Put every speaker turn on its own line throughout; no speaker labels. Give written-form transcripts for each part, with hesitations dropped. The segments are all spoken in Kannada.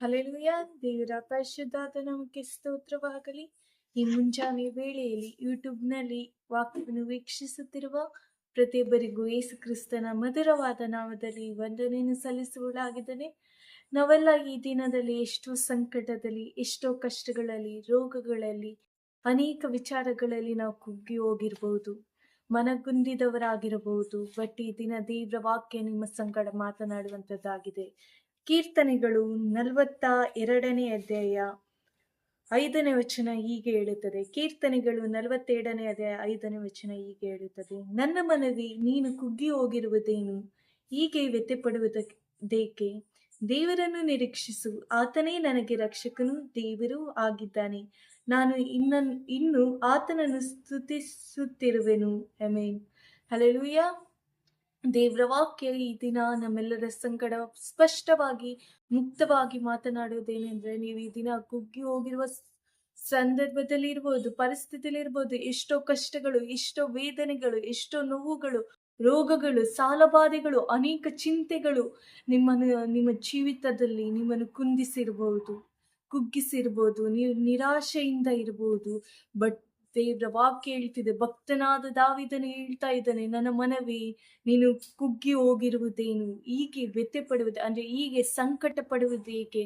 ಹಲ್ಲೆಲೂಯ. ದೇವರ ಪರಿಶುದ್ಧಾದ ನಾಮಕ್ಕೆ ಸ್ತೋತ್ರವಾಗಲಿ. ಈ ಮುಂಜಾನೆ ವೇಳೆಯಲ್ಲಿ ಯೂಟ್ಯೂಬ್ನಲ್ಲಿ ವಾಕ್ಯವನ್ನು ವೀಕ್ಷಿಸುತ್ತಿರುವ ಪ್ರತಿಯೊಬ್ಬರಿಗೂ ಯೇಸು ಕ್ರಿಸ್ತನ ಮಧುರವಾದ ನಾಮದಲ್ಲಿ ವಂದನೆಯನ್ನು ಸಲ್ಲಿಸುವುದಾಗಿದ್ದೇನೆ. ನಾವೆಲ್ಲ ಈ ದಿನದಲ್ಲಿ ಎಷ್ಟೋ ಸಂಕಟದಲ್ಲಿ, ಎಷ್ಟೋ ಕಷ್ಟಗಳಲ್ಲಿ, ರೋಗಗಳಲ್ಲಿ, ಅನೇಕ ವಿಚಾರಗಳಲ್ಲಿ ನಾವು ಕುಗ್ಗಿ ಹೋಗಿರ್ಬೋದು, ಮನಗುಂದಿದವರಾಗಿರಬಹುದು. ಬಟ್ ಈ ದಿನ ದೇವರ ವಾಕ್ಯ ನಿಮ್ಮ ಸಂಗಡ ಮಾತನಾಡುವಂಥದ್ದಾಗಿದೆ. ಕೀರ್ತನೆಗಳು 42ನೇ ಅಧ್ಯಾಯ 5ನೇ ವಚನ ಹೀಗೆ ಹೇಳುತ್ತದೆ. ಕೀರ್ತನೆಗಳು 42ನೇ ಅಧ್ಯಾಯ 5ನೇ ವಚನ ಹೀಗೆ ಹೇಳುತ್ತದೆ. ನನ್ನ ಮನವಿ, ನೀನು ಕುಗ್ಗಿ ಹೋಗಿರುವುದೇನು? ಹೀಗೆ ವ್ಯತ್ಯಪಡುವುದೇಕೆ? ದೇವರನ್ನು ನಿರೀಕ್ಷಿಸು, ಆತನೇ ನನಗೆ ರಕ್ಷಕನು, ದೇವರು ಆಗಿದ್ದಾನೆ. ನಾನು ಇನ್ನು ಆತನನ್ನು ಸ್ತುತಿಸುತ್ತಿರುವೆನು. ಆಮೆನ್. ಹಲ್ಲೆಲೂಯ. ದೇವರ ವಾಕ್ಯ ಈ ದಿನ ನಮ್ಮೆಲ್ಲರ ಸಂಗಡ ಸ್ಪಷ್ಟವಾಗಿ ಮುಕ್ತವಾಗಿ ಮಾತನಾಡುವುದೇನೆಂದ್ರೆ, ನೀವು ಈ ದಿನ ಕುಗ್ಗಿ ಹೋಗಿರುವ ಸಂದರ್ಭದಲ್ಲಿ ಇರ್ಬೋದು, ಪರಿಸ್ಥಿತಿಯಲ್ಲಿ ಇರ್ಬೋದು, ಎಷ್ಟೋ ಕಷ್ಟಗಳು, ಎಷ್ಟೋ ವೇದನೆಗಳು, ಎಷ್ಟೋ ನೋವುಗಳು, ರೋಗಗಳು, ಸಾಲಬಾಧೆಗಳು, ಅನೇಕ ಚಿಂತೆಗಳು ನಿಮ್ಮ ಜೀವಿತದಲ್ಲಿ ನಿಮ್ಮನ್ನು ಕುಗ್ಗಿಸಿರ್ಬೋದು, ನೀವು ನಿರಾಶೆಯಿಂದ ಇರ್ಬೋದು. ಬಟ್ ದೇವರ ವಾಕ್ಯ ಹೇಳ್ತಿದೆ, ಭಕ್ತನಾದ ದಾವೀದನು ಹೇಳ್ತಾ ಇದ್ದಾನೆ, ನನ್ನ ಮನವಿ, ನೀನು ಕುಗ್ಗಿ ಹೋಗಿರುವುದೇನು? ಹೀಗೆ ವ್ಯತ್ಯಪಡುವುದು ಅಂದ್ರೆ ಹೀಗೆ ಸಂಕಟ ಪಡುವುದೇಕೆ?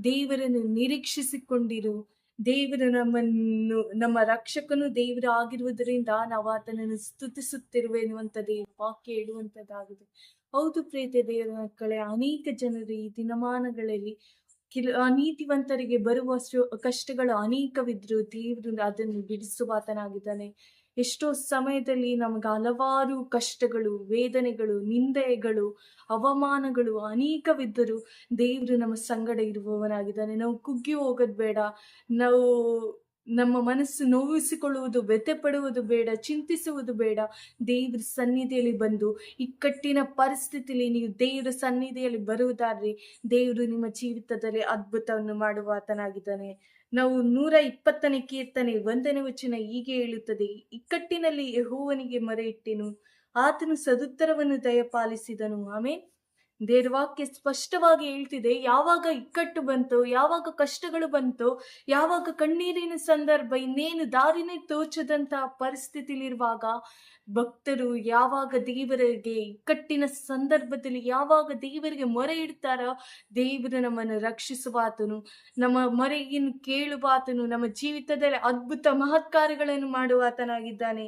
ದೇವರನ್ನು ನಿರೀಕ್ಷಿಸಿಕೊಂಡಿರು. ದೇವರು ನಮ್ಮ ರಕ್ಷಕನು ದೇವರು ಆಗಿರುವುದರಿಂದ ನಾವು ಆತನನ್ನು ಸ್ತುತಿಸುತ್ತಿರುವೆನು ಅಂತ ದೇವರ ವಾಕ್ಯ ಹೇಳುವಂತದ್ದಾಗಿದೆ. ಹೌದು ಪ್ರೀತಿಯ ದೇವರ ಮಕ್ಕಳೇ, ಅನೇಕ ಜನರು ಈ ದಿನಮಾನಗಳಲ್ಲಿ ನೀತಿವಂತರಿಗೆ ಬರುವ ಕಷ್ಟಗಳು ಅನೇಕವಿದ್ರು ದೇವರು ಅದನ್ನು ಬಿಡಿಸುವಾತನಾಗಿದ್ದಾನೆ. ಎಷ್ಟೋ ಸಮಯದಲ್ಲಿ ನಮಗೆ ಹಲವಾರು ಕಷ್ಟಗಳು, ವೇದನೆಗಳು, ನಿಂದೆಗಳು, ಅವಮಾನಗಳು ಅನೇಕವಿದ್ದರೂ ದೇವರು ನಮ್ಮ ಸಂಗಡ ಇರುವವನಾಗಿದ್ದಾನೆ. ನಾವು ಕುಗ್ಗಿ ಹೋಗೋದು ಬೇಡ. ನಾವು ನಮ್ಮ ಮನಸ್ಸು ನೋವಿಸಿಕೊಳ್ಳುವುದು, ವ್ಯಥೆಪಡುವುದು ಬೇಡ, ಚಿಂತಿಸುವುದು ಬೇಡ. ದೇವ್ರ ಸನ್ನಿಧಿಯಲ್ಲಿ ಬಂದು, ಇಕ್ಕಟ್ಟಿನ ಪರಿಸ್ಥಿತಿಯಲ್ಲಿ ನೀವು ದೇವ್ರ ಸನ್ನಿಧಿಯಲ್ಲಿ ಬರುವುದಾದ್ರೆ ದೇವರು ನಿಮ್ಮ ಜೀವಿತದಲ್ಲಿ ಅದ್ಭುತವನ್ನು ಮಾಡುವ ಆತನಾಗಿದ್ದಾನೆ. ನಾವು 120ನೇ ಕೀರ್ತನೆ 1ನೇ ವಚನ ಹೀಗೆ ಹೇಳುತ್ತದೆ. ಇಕ್ಕಟ್ಟಿನಲ್ಲಿ ಯೆಹೋವನಿಗೆ ಮೊರೆ ಇಟ್ಟೆನು, ಆತನು ಸದುತ್ತರವನ್ನು ದಯಪಾಲಿಸಿದನು. ಆಮೇಲೆ ದೇವರ ವಾಕ್ಯ ಸ್ಪಷ್ಟವಾಗಿ ಹೇಳ್ತಿದೆ, ಯಾವಾಗ ಇಕ್ಕಟ್ಟು ಬಂತೋ, ಯಾವಾಗ ಕಷ್ಟಗಳು ಬಂತೋ, ಯಾವಾಗ ಕಣ್ಣೀರಿನ ಸಂದರ್ಭ, ಇನ್ನೇನು ದಾರಿನೇ ತೋಚದಂತಹ ಪರಿಸ್ಥಿತಿಲಿರುವಾಗ ಭಕ್ತರು ಯಾವಾಗ ದೇವರಿಗೆ ಇಕ್ಕಟ್ಟಿನ ಸಂದರ್ಭದಲ್ಲಿ ಯಾವಾಗ ದೇವರಿಗೆ ಮೊರೆ ಇಡ್ತಾರೋ, ದೇವರು ನಮ್ಮನ್ನು ರಕ್ಷಿಸುವಾತನು, ನಮ್ಮ ಮೊರೆಯನ್ನು ಕೇಳುವಾತನು, ನಮ್ಮ ಜೀವಿತದಲ್ಲಿ ಅದ್ಭುತ ಮಹತ್ಕಾರ್ಯಗಳನ್ನು ಮಾಡುವಾತನಾಗಿದ್ದಾನೆ.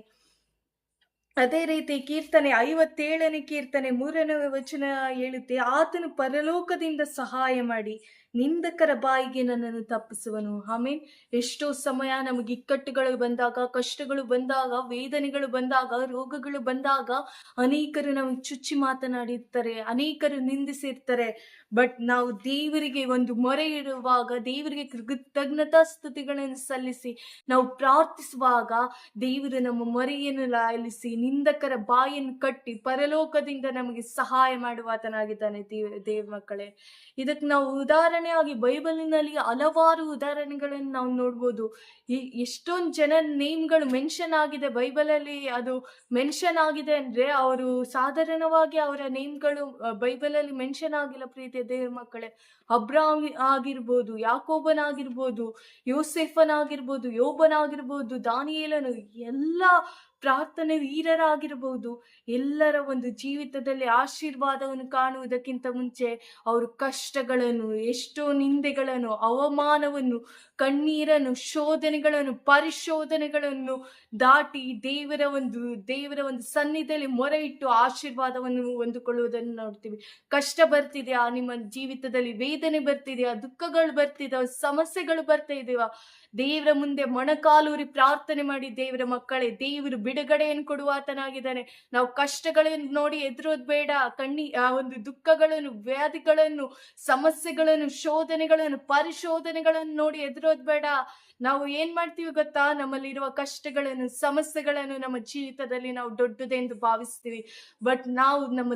ಅದೇ ರೀತಿ ಕೀರ್ತನೆ 57ನೇ ಕೀರ್ತನೆ 3ನೇ ವಚನ ಹೇಳುತ್ತೆ, ಆತನು ಪರಲೋಕದಿಂದ ಸಹಾಯ ಮಾಡಿ ನಿಂದಕರ ಬಾಯಿಗೆ ನನ್ನನ್ನು ತಪ್ಪಿಸುವನು. ಆಮೇಲೆ ಎಷ್ಟೋ ಸಮಯ ನಮಗೆ ಇಕ್ಕಟ್ಟುಗಳು ಬಂದಾಗ, ಕಷ್ಟಗಳು ಬಂದಾಗ, ವೇದನೆಗಳು ಬಂದಾಗ, ರೋಗಗಳು ಬಂದಾಗ ಅನೇಕರು ನಮಗೆ ಚುಚ್ಚಿ ಮಾತನಾಡಿರ್ತಾರೆ, ಅನೇಕರು ನಿಂದಿಸಿರ್ತಾರೆ. ಬಟ್ ನಾವು ದೇವರಿಗೆ ಒಂದು ಮೊರೆ ಇಡುವಾಗ, ದೇವರಿಗೆ ಕೃತಜ್ಞತಾ ಸ್ತುತಿಗಳನ್ನು ಸಲ್ಲಿಸಿ ನಾವು ಪ್ರಾರ್ಥಿಸುವಾಗ ದೇವರು ನಮ್ಮ ಮೊರೆಯನ್ನು ಲಾಲಿಸಿ ನಿಂದಕರ ಬಾಯನ್ನು ಕಟ್ಟಿ ಪರಲೋಕದಿಂದ ನಮಗೆ ಸಹಾಯ ಮಾಡುವಾತನಾಗಿದ್ದಾನೆ. ದೇವ ಮಕ್ಕಳೇ, ಇದಕ್ಕೆ ನಾವು ಉದಾಹರಣೆಯಾಗಿ ಬೈಬಲಿನಲ್ಲಿ ಹಲವಾರು ಉದಾಹರಣೆಗಳನ್ನು ನಾವು ನೋಡ್ಬೋದು. ಎಷ್ಟೊಂದು ಜನ ನೇಮ್ಗಳು ಮೆನ್ಷನ್ ಆಗಿದೆ ಬೈಬಲಲ್ಲಿ. ಅದು ಮೆನ್ಷನ್ ಆಗಿದೆ ಅಂದ್ರೆ ಅವರು ಸಾಧಾರಣವಾಗಿ ಅವರ ನೇಮ್ಗಳು ಬೈಬಲಲ್ಲಿ ಮೆನ್ಷನ್ ಆಗಿಲ್ಲ. ಪ್ರೀತಿಯ ದೇವ ಮಕ್ಕಳೇ, ಅಬ್ರಾಮ್ ಆಗಿರ್ಬೋದು, ಯಾಕೋಬನಾಗಿರ್ಬೋದು, ಯೋಸೆಫನಾಗಿರ್ಬೋದು, ಯೋಬನಾಗಿರ್ಬೋದು, ದಾನಿಯೇಲನು, ಎಲ್ಲ ಪ್ರಾರ್ಥನೆ ವೀರರಾಗಿರ್ಬೋದು, ಎಲ್ಲರ ಒಂದು ಜೀವಿತದಲ್ಲಿ ಆಶೀರ್ವಾದವನ್ನು ಕಾಣುವುದಕ್ಕಿಂತ ಮುಂಚೆ ಅವರು ಕಷ್ಟಗಳನ್ನು, ಎಷ್ಟೋ ನಿಂದೆಗಳನ್ನು, ಅವಮಾನವನ್ನು, ಕಣ್ಣೀರನ್ನು, ಶೋಧನೆಗಳನ್ನು, ಪರಿಶೋಧನೆಗಳನ್ನು ದಾಟಿ ದೇವರ ಒಂದು ಸನ್ನಿಧಿಯಲ್ಲಿ ಮೊರೆ ಇಟ್ಟು ಆಶೀರ್ವಾದವನ್ನು ಹೊಂದಿಕೊಳ್ಳುವುದನ್ನು ನೋಡ್ತೀವಿ. ಕಷ್ಟ ಬರ್ತಿದೆಯಾ ನಿಮ್ಮ ಜೀವಿತದಲ್ಲಿ? ವೇದನೆ ಬರ್ತಿದೆಯಾ? ದುಃಖಗಳು ಬರ್ತಿದಾವ? ಸಮಸ್ಯೆಗಳು ಬರ್ತಾ ಇದೆಯಾ? ದೇವರ ಮುಂದೆ ಮೊಣಕಾಲೂರಿ ಪ್ರಾರ್ಥನೆ ಮಾಡಿ ದೇವರ ಮಕ್ಕಳೇ, ದೇವರು ಬಿಡುಗಡೆಯನ್ನು ಕೊಡುವಾತನಾಗಿದ್ದಾನೆ. ನಾವು ಕಷ್ಟಗಳನ್ನು ನೋಡಿ ಎದುರೋದು ಬೇಡ. ಒಂದು ದುಃಖಗಳನ್ನು, ವ್ಯಾಧಿಗಳನ್ನು, ಸಮಸ್ಯೆಗಳನ್ನು, ಶೋಧನೆಗಳನ್ನು, ಪರಿಶೋಧನೆಗಳನ್ನು ನೋಡಿ ಎದುರೋದು ಬೇಡ. ನಾವು ಏನ್ ಮಾಡ್ತೀವಿ ಗೊತ್ತಾ? ನಮ್ಮಲ್ಲಿರುವ ಕಷ್ಟಗಳನ್ನು, ಸಮಸ್ಯೆಗಳನ್ನು ನಮ್ಮ ಜೀವಿತದಲ್ಲಿ ನಾವು ದೊಡ್ಡದೆಂದು ಭಾವಿಸ್ತೀವಿ. ಬಟ್ ನಾವು ನಮ್ಮ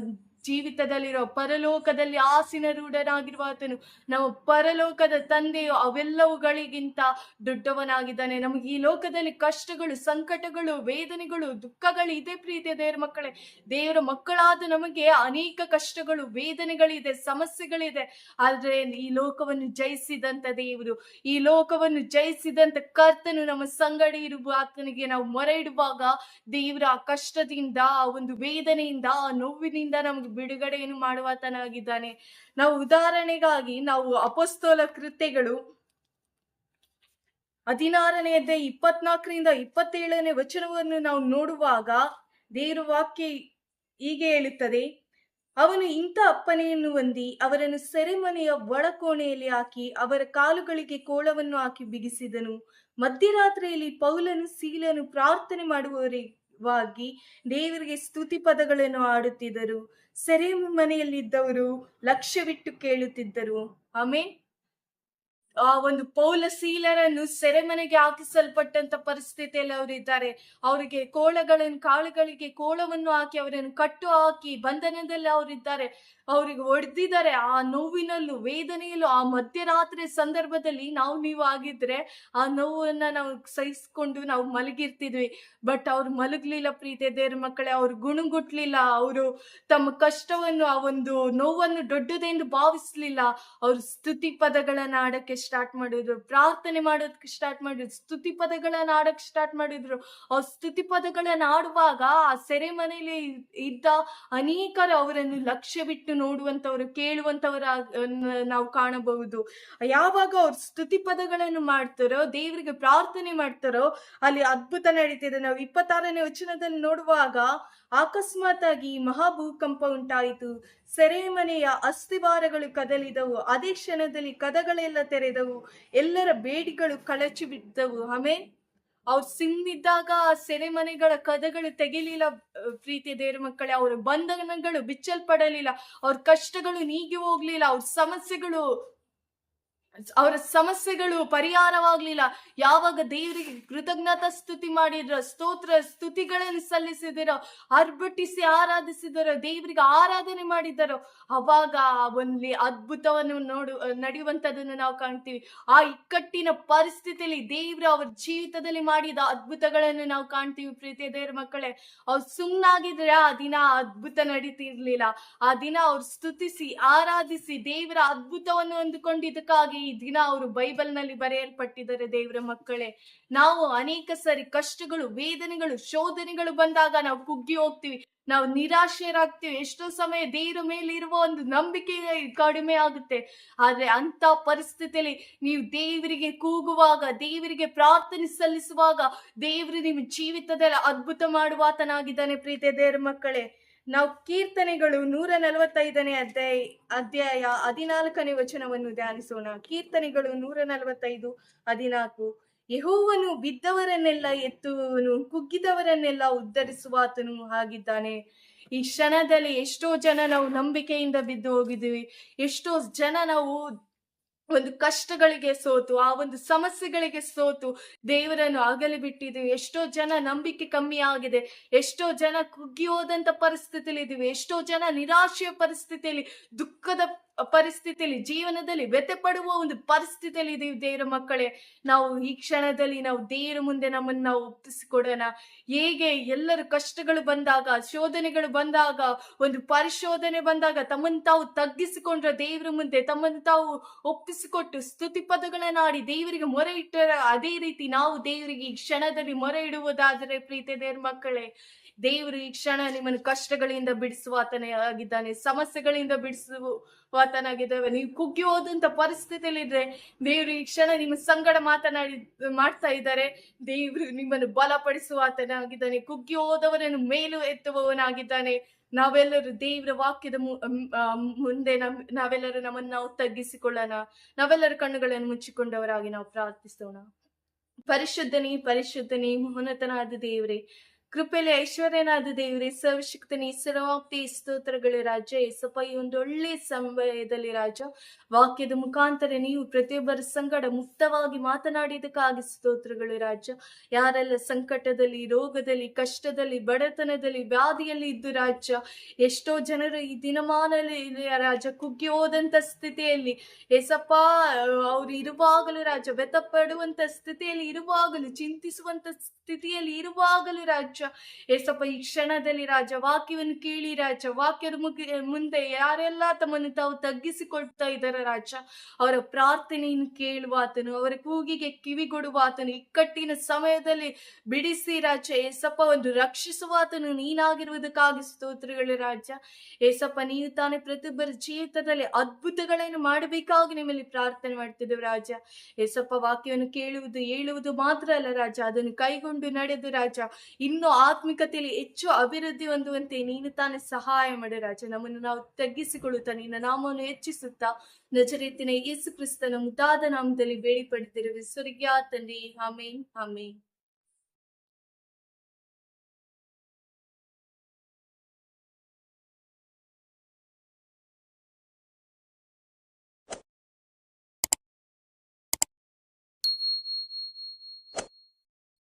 ಜೀವಿತದಲ್ಲಿರೋ ಪರಲೋಕದಲ್ಲಿ ಆಸೀನರೂಢನಾಗಿರುವ ಆತನು ನಮ್ಮ ಪರಲೋಕದ ತಂದೆಯು ಅವೆಲ್ಲವುಗಳಿಗಿಂತ ದೊಡ್ಡವನಾಗಿದ್ದಾನೆ. ನಮಗೆ ಈ ಲೋಕದಲ್ಲಿ ಕಷ್ಟಗಳು, ಸಂಕಟಗಳು, ವೇದನೆಗಳು, ದುಃಖಗಳು ಇದೆ ಪ್ರೀತಿಯ ದೇವರ ಮಕ್ಕಳೇ. ದೇವರ ಮಕ್ಕಳಾದ ನಮಗೆ ಅನೇಕ ಕಷ್ಟಗಳು, ವೇದನೆಗಳಿದೆ, ಸಮಸ್ಯೆಗಳಿದೆ. ಆದ್ರೆ ಈ ಲೋಕವನ್ನು ಜಯಿಸಿದಂತ ದೇವರು, ಈ ಲೋಕವನ್ನು ಜಯಿಸಿದಂತ ಕರ್ತನು ನಮ್ಮ ಸಂಗಡಿ ಇರುವ ಆತನಿಗೆ ನಾವು ಮೊರೆ ಇಡುವಾಗ ದೇವರ ಆ ಕಷ್ಟದಿಂದ, ಆ ಒಂದು ವೇದನೆಯಿಂದ, ಆ ನೋವಿನಿಂದ ನಮಗೆ ಬಿಡುಗಡೆಯನ್ನು ಮಾಡುವಾತನಾಗಿದ್ದಾನೆ. ನಾವು ಉದಾಹರಣೆಗಾಗಿ ನಾವು ಅಪೊಸ್ತಲ ಕೃತ್ಯಗಳು 16ನೇ ಅಧ್ಯಾಯ 24ರಿಂದ 27ನೇ ವಚನವನ್ನು ನಾವು ನೋಡುವಾಗ ದೇವರ ವಾಕ್ಯ ಹೀಗೆ ಹೇಳುತ್ತದೆ: ಅವನು ಇಂಥ ಅಪ್ಪನೆಯನ್ನು ಹೊಂದಿ ಅವರನ್ನು ಸೆರೆಮನೆಯ ಒಳಕೋಣೆಯಲ್ಲಿ ಹಾಕಿ ಅವರ ಕಾಲುಗಳಿಗೆ ಕೋಳವನ್ನು ಹಾಕಿ ಬಿಗಿಸಿದನು. ಮಧ್ಯರಾತ್ರಿಯಲ್ಲಿ ಪೌಲನು ಸೀಲನು ಪ್ರಾರ್ಥನೆ ಮಾಡುವವರಿಗಾಗಿ ದೇವರಿಗೆ ಸ್ತುತಿ ಪದಗಳನ್ನು ಹಾಡುತ್ತಿದ್ದರು. ಸೆರೆಮನೆಯಲ್ಲಿದ್ದವರು ಲಕ್ಷ್ಯವಿಟ್ಟು ಕೇಳುತ್ತಿದ್ದರು. ಆಮೇಲೆ ಆ ಒಂದು ಪೌಲ ಸೀಲರನ್ನು ಸೆರೆಮನೆಗೆ ಹಾಕಿಸಲ್ಪಟ್ಟಂತ ಪರಿಸ್ಥಿತಿಯಲ್ಲಿ ಅವರಿದ್ದಾರೆ. ಅವರಿಗೆ ಕಾಳುಗಳಿಗೆ ಕೋಳವನ್ನು ಹಾಕಿ ಅವರನ್ನು ಕಟ್ಟು ಹಾಕಿ ಬಂಧನದಲ್ಲಿ ಅವರಿದ್ದಾರೆ. ಅವರಿಗೆ ಹೊಡೆದಿದ್ದಾರೆ. ಆ ನೋವಿನಲ್ಲೂ ವೇದನೆಯಲ್ಲೂ ಆ ಮಧ್ಯರಾತ್ರಿ ಸಂದರ್ಭದಲ್ಲಿ ನೀವು ಆಗಿದ್ರೆ ಆ ನೋವನ್ನ ನಾವು ಸಹಿಸ್ಕೊಂಡು ನಾವು ಮಲಗಿರ್ತಿದ್ವಿ. ಬಟ್ ಅವ್ರು ಮಲಗ್ಲಿಲ್ಲ ಪ್ರೀತಿಯ ದೇವರ ಮಕ್ಕಳೇ. ಅವ್ರು ಗುಣಗುಟ್ಲಿಲ್ಲ. ಅವರು ತಮ್ಮ ಕಷ್ಟವನ್ನು, ಆ ಒಂದು ನೋವನ್ನು ದೊಡ್ಡದೆಂದು ಭಾವಿಸ್ಲಿಲ್ಲ. ಅವ್ರು ಸ್ತುತಿ ಪದಗಳನ್ನ ಆಡಕ್ಕೆ ಸ್ಟಾರ್ಟ್ ಮಾಡಿದ್ರು, ಪ್ರಾರ್ಥನೆ ಮಾಡೋದಕ್ಕೆ ಸ್ಟಾರ್ಟ್ ಮಾಡಿದ್ರು, ಸ್ತುತಿ ಪದಗಳನ್ನ ಆಡಕ್ಕೆ ಸ್ಟಾರ್ಟ್ ಮಾಡಿದ್ರು. ಅವ್ರು ಸ್ತುತಿ ಪದಗಳನ್ನ ಆಡುವಾಗ ಆ ಸೆರೆಮನೆಯಲ್ಲಿ ಇದ್ದ ಅನೇಕರು ಅವರನ್ನು ಲಕ್ಷ್ಯವಿಟ್ಟು ನೋಡುವಂತವರು, ಕೇಳುವಂತವರ ನಾವು ಕಾಣಬಹುದು. ಯಾವಾಗ ಅವ್ರು ಸ್ತುತಿ ಪದಗಳನ್ನು ಮಾಡ್ತಾರೋ, ದೇವರಿಗೆ ಪ್ರಾರ್ಥನೆ ಮಾಡ್ತಾರೋ, ಅಲ್ಲಿ ಅದ್ಭುತ ನಡೀತಿದೆ. ನಾವು 26ನೇ ವಚನದಲ್ಲಿ ನೋಡುವಾಗ ಅಕಸ್ಮಾತ್ ಆಗಿ ಮಹಾಭೂಕಂಪ ಉಂಟಾಯಿತು. ಸೆರೆಮನೆಯ ಅಸ್ಥಿವಾರಗಳು ಕದಲಿದವು. ಅದೇ ಕ್ಷಣದಲ್ಲಿ ಕದಗಳೆಲ್ಲ ತೆರೆದವು. ಎಲ್ಲರ ಬೇಡಿಗಳು ಕಳಚಿ ಬಿದ್ದವು. ಆಮೇಲೆ ಅವ್ರು ಸಿಮ್ಮಿದ್ದಾಗ ಸೆರೆಮನೆಗಳ ಕದಗಳು ತೆಗಿಲಿಲ್ಲ ಪ್ರೀತಿಯ ದೇವರ ಮಕ್ಕಳೇ. ಅವರ ಬಂಧನಗಳು ಬಿಚ್ಚಲ್ಪಡಲಿಲ್ಲ. ಅವ್ರ ಕಷ್ಟಗಳು ನೀಗಿ ಹೋಗ್ಲಿಲ್ಲ. ಅವರ ಸಮಸ್ಯೆಗಳು ಪರಿಹಾರವಾಗ್ಲಿಲ್ಲ. ಯಾವಾಗ ದೇವರಿಗೆ ಕೃತಜ್ಞತಾ ಸ್ತುತಿ ಮಾಡಿದ್ರು, ಸ್ತುತಿಗಳನ್ನು ಸಲ್ಲಿಸಿದಿರೋ, ಅರ್ಭಟಿಸಿ ಆರಾಧಿಸಿದರೋ, ದೇವರಿಗೆ ಆರಾಧನೆ ಮಾಡಿದರೋ, ಅವಾಗ ಒಂದು ಅದ್ಭುತವನ್ನು ನಡೆಯುವಂತದನ್ನು ನಾವು ಕಾಣ್ತೀವಿ. ಆ ಇಕ್ಕಟ್ಟಿನ ಪರಿಸ್ಥಿತಿಯಲ್ಲಿ ದೇವರು ಅವರ ಜೀವಿತದಲ್ಲಿ ಮಾಡಿದ ಅದ್ಭುತಗಳನ್ನು ನಾವು ಕಾಣ್ತೀವಿ ಪ್ರೀತಿಯ ದೇವರ ಮಕ್ಕಳೇ. ಅವ್ರು ಸುಮ್ಮನಾಗಿದ್ರೆ ಆ ದಿನ ಅದ್ಭುತ ನಡೀತಿರ್ಲಿಲ್ಲ. ಆ ದಿನ ಅವ್ರು ಸ್ತುತಿಸಿ ಆರಾಧಿಸಿ ದೇವರ ಅದ್ಭುತವನ್ನು ಅಂದುಕೊಂಡಿದ್ದಕ್ಕಾಗಿ ಈ ದಿನ ಅವರು ಬೈಬಲ್ ನಲ್ಲಿ ಬರೆಯಲ್ಪಟ್ಟಿದ್ದಾರೆ ದೇವರ ಮಕ್ಕಳೇ. ನಾವು ಅನೇಕ ಸರಿ ಕಷ್ಟಗಳು, ವೇದನೆಗಳು, ಶೋಧನೆಗಳು ಬಂದಾಗ ನಾವು ಕುಗ್ಗಿ ಹೋಗ್ತೀವಿ, ನಾವು ನಿರಾಶೆರಾಗ್ತೀವಿ. ಎಷ್ಟೋ ಸಮಯ ದೇವರ ಮೇಲೆ ಇರುವ ಒಂದು ನಂಬಿಕೆ ಕಡಿಮೆ ಆಗುತ್ತೆ. ಆದ್ರೆ ಅಂತ ಪರಿಸ್ಥಿತಿಯಲ್ಲಿ ನೀವು ದೇವರಿಗೆ ಕೂಗುವಾಗ, ದೇವರಿಗೆ ಪ್ರಾರ್ಥನೆ ಸಲ್ಲಿಸುವಾಗ ದೇವರು ನಿಮ್ಮ ಜೀವಿತದಲ್ಲಿ ಅದ್ಭುತ ಮಾಡುವಾತನಾಗಿದ್ದಾನೆ ಪ್ರೀತಿಯ ದೇವರ ಮಕ್ಕಳೇ. ನಾವು ಕೀರ್ತನೆಗಳು 145ನೇ ಅಧ್ಯಾಯ 14ನೇ ವಚನವನ್ನು ಧ್ಯಾನಿಸೋಣ. ಕೀರ್ತನೆಗಳು 145:14. ಯೆಹೋವನು ಬಿದ್ದವರನ್ನೆಲ್ಲ ಎತ್ತುವವನು, ಕುಗ್ಗಿದವರನ್ನೆಲ್ಲ ಉದ್ಧರಿಸುವಾತನು ಆಗಿದ್ದಾನೆ. ಈ ಕ್ಷಣದಲ್ಲಿ ಎಷ್ಟೋ ಜನ ನಾವು ನಂಬಿಕೆಯಿಂದ ಬಿದ್ದು ಹೋಗಿದ್ದೀವಿ. ಎಷ್ಟೋ ಜನ ನಾವು ಒಂದು ಕಷ್ಟಗಳಿಗೆ ಸೋತು, ಆ ಒಂದು ಸಮಸ್ಯೆಗಳಿಗೆ ಸೋತು ದೇವರನ್ನು ಅಗಲಿ ಬಿಟ್ಟಿದ್ದೀವಿ. ಎಷ್ಟೋ ಜನ ನಂಬಿಕೆ ಕಮ್ಮಿ ಆಗಿದೆ. ಎಷ್ಟೋ ಜನ ಕುಗ್ಗಿ ಹೋದಂತ ಪರಿಸ್ಥಿತಿಯಲ್ಲಿ ಇದೀವಿ. ಎಷ್ಟೋ ಜನ ನಿರಾಶೆಯ ಪರಿಸ್ಥಿತಿಯಲ್ಲಿ, ದುಃಖದ ಪರಿಸ್ಥಿತಿಯಲ್ಲಿ, ಜೀವನದಲ್ಲಿ ವ್ಯಥೆ ಪಡುವ ಒಂದು ಪರಿಸ್ಥಿತಿಯಲ್ಲಿ ಇದೀವಿ ದೇವರ ಮಕ್ಕಳೇ. ನಾವು ಈ ಕ್ಷಣದಲ್ಲಿ ನಾವು ದೇವರ ಮುಂದೆ ನಮ್ಮನ್ನು ನಾವು ಒಪ್ಪಿಸಿಕೊಡೋಣ. ಹೇಗೆ ಎಲ್ಲರೂ ಕಷ್ಟಗಳು ಬಂದಾಗ, ಶೋಧನೆಗಳು ಬಂದಾಗ, ಒಂದು ಪರಿಶೋಧನೆ ಬಂದಾಗ ತಮ್ಮನ್ನು ತಾವು ತಗ್ಗಿಸಿಕೊಂಡ್ರ ದೇವರ ಮುಂದೆ ತಮ್ಮನ್ನು ತಾವು ಒಪ್ಪಿಸಿಕೊಟ್ಟು ಸ್ತುತಿ ಪದಗಳನ್ನ ಆಡಿ ದೇವರಿಗೆ ಮೊರೆ ಇಟ್ಟರ, ಅದೇ ರೀತಿ ನಾವು ದೇವರಿಗೆ ಈ ಕ್ಷಣದಲ್ಲಿ ಮೊರೆ ಇಡುವುದಾದರೆ ಪ್ರೀತಿಯ ದೇವರ ಮಕ್ಕಳೇ, ದೇವರು ಈ ಕ್ಷಣ ನಿಮ್ಮನ್ನು ಕಷ್ಟಗಳಿಂದ ಬಿಡಿಸುವಾತನೇ ಆಗಿದ್ದಾನೆ, ಸಮಸ್ಯೆಗಳಿಂದ ಬಿಡಿಸುವಾತನಾಗಿದ್ದಾವೆ. ನೀವು ಕುಗ್ಗಿ ಹೋದಂತ ಪರಿಸ್ಥಿತಿಯಲ್ಲಿ ಇದ್ರೆ ದೇವರು ಈ ಕ್ಷಣ ನಿಮ್ಮ ಸಂಗಡ ಮಾಡ್ತಾ ಇದ್ದಾರೆ. ದೇವರು ನಿಮ್ಮನ್ನು ಬಲಪಡಿಸುವಾತನಾಗಿದ್ದಾನೆ. ಕುಗ್ಗಿ ಹೋದವರನ್ನು ಮೇಲು ಎತ್ತುವವನಾಗಿದ್ದಾನೆ. ನಾವೆಲ್ಲರೂ ದೇವರ ವಾಕ್ಯದ ಮುಂದೆ ನಾವೆಲ್ಲರೂ ನಮ್ಮನ್ನು ನಾವು ತಗ್ಗಿಸಿಕೊಳ್ಳೋಣ. ನಾವೆಲ್ಲರ ಕಣ್ಣುಗಳನ್ನು ಮುಚ್ಚಿಕೊಂಡವರಾಗಿ ನಾವು ಪ್ರಾರ್ಥಿಸೋಣ. ಪರಿಶುದ್ಧನೇ, ಪರಿಶುದ್ಧನೇ, ಮಹೋನ್ನತನಾದ ದೇವರೇ, ಕೃಪೆಯಲ್ಲಿ ಐಶ್ವರ್ಯನಾದ ದೇವರೇ, ಸರ್ವಶಕ್ತನೇ, ಸರ್ವಾಪ್ತಿ ಸ್ತೋತ್ರಗಳು ರಾಜ. ಏಸಪ್ಪ, ಈ ಒಂದು ಒಳ್ಳೆ ಸಮಯದಲ್ಲಿ ರಾಜ, ವಾಕ್ಯದ ಮುಖಾಂತರ ನೀವು ಪ್ರತಿಯೊಬ್ಬರ ಸಂಗಡ ಮುಕ್ತವಾಗಿ ಮಾತನಾಡಿದಕ್ಕಾಗಿ ಸ್ತೋತ್ರಗಳು ರಾಜ. ಯಾರೆಲ್ಲ ಸಂಕಟದಲ್ಲಿ, ರೋಗದಲ್ಲಿ, ಕಷ್ಟದಲ್ಲಿ, ಬಡತನದಲ್ಲಿ, ವ್ಯಾಧಿಯಲ್ಲಿ ಇದ್ದು ರಾಜ, ಎಷ್ಟೋ ಜನರು ಈ ದಿನಮಾನದಲ್ಲಿ ರಾಜ ಕುಗ್ಗಿ ಹೋದಂತ ಸ್ಥಿತಿಯಲ್ಲಿ ಏಸಪ್ಪ, ಅವ್ರು ಇರುವಾಗಲೂ ರಾಜ, ವ್ಯಥಪಡುವಂತ ಸ್ಥಿತಿಯಲ್ಲಿ ಇರುವಾಗಲೂ, ಚಿಂತಿಸುವಂತ ಸ್ಥಿತಿಯಲ್ಲಿ ಇರುವಾಗಲೂ ರಾಜ, ಏಸಪ್ಪ, ಈ ಕ್ಷಣದಲ್ಲಿ ರಾಜ ವಾಕ್ಯವನ್ನು ಕೇಳಿ ರಾಜ, ವಾಕ್ಯದ ಮುಂದೆ ಯಾರೆಲ್ಲ ತಮ್ಮನ್ನು ತಾವು ತಗ್ಗಿಸಿಕೊಳ್ತಾ ಇದ್ದಾರೆ ರಾಜ, ಅವರ ಪ್ರಾರ್ಥನೆಯನ್ನು ಕೇಳುವಾತನು, ಅವರ ಕೂಗಿಗೆ ಕಿವಿಗೊಡುವಾತನು, ಇಕ್ಕಟ್ಟಿನ ಸಮಯದಲ್ಲಿ ಬಿಡಿಸಿ ರಾಜ, ಏಸಪ್ಪ, ಒಂದು ರಕ್ಷಿಸುವಾತನು ನೀನಾಗಿರುವುದಕ್ಕಾಗಿ ಸ್ತೋತ್ರಗಳು ರಾಜ. ಏಸಪ್ಪ, ನೀವು ತಾನೇ ಪ್ರತಿಯೊಬ್ಬರ ಜೀವಿತದಲ್ಲಿ ಅದ್ಭುತಗಳನ್ನು ಮಾಡಬೇಕಾಗಿ ನಿಮ್ಮಲ್ಲಿ ಪ್ರಾರ್ಥನೆ ಮಾಡ್ತಿದ್ದೇವೆ ರಾಜ. ಏಸಪ್ಪ, ವಾಕ್ಯವನ್ನು ಕೇಳುವುದು ಹೇಳುವುದು ಮಾತ್ರ ಅಲ್ಲ ರಾಜ, ಅದನ್ನು ಕೈಗೊಂಡು ನಡೆದು ರಾಜ, ಇನ್ನು ಆತ್ಮಿಕತೆಯಲ್ಲಿ ಹೆಚ್ಚು ಅಭಿವೃದ್ಧಿ ಹೊಂದುವಂತೆ ನೀನು ತಾನೇ ಸಹಾಯ ಮಾಡು ರಾಜ. ನಮ್ಮನ್ನು ನಾವು ತಗ್ಗಿಸಿಕೊಳ್ಳುತ್ತಾ ನಿನ್ನ ನಾಮವನ್ನು ಹೆಚ್ಚಿಸುತ್ತಾ ನಜರೇತಿನ ಯೇಸು ಕ್ರಿಸ್ತನ ಮುದ್ದಾದ ನಾಮದಲ್ಲಿ ಬೇಡಿಪಡುತ್ತಿರುವೆ ಸ್ವರ್ಗೀಯ ತಂದೆ. ಆಮೇನ್, ಆಮೇನ್.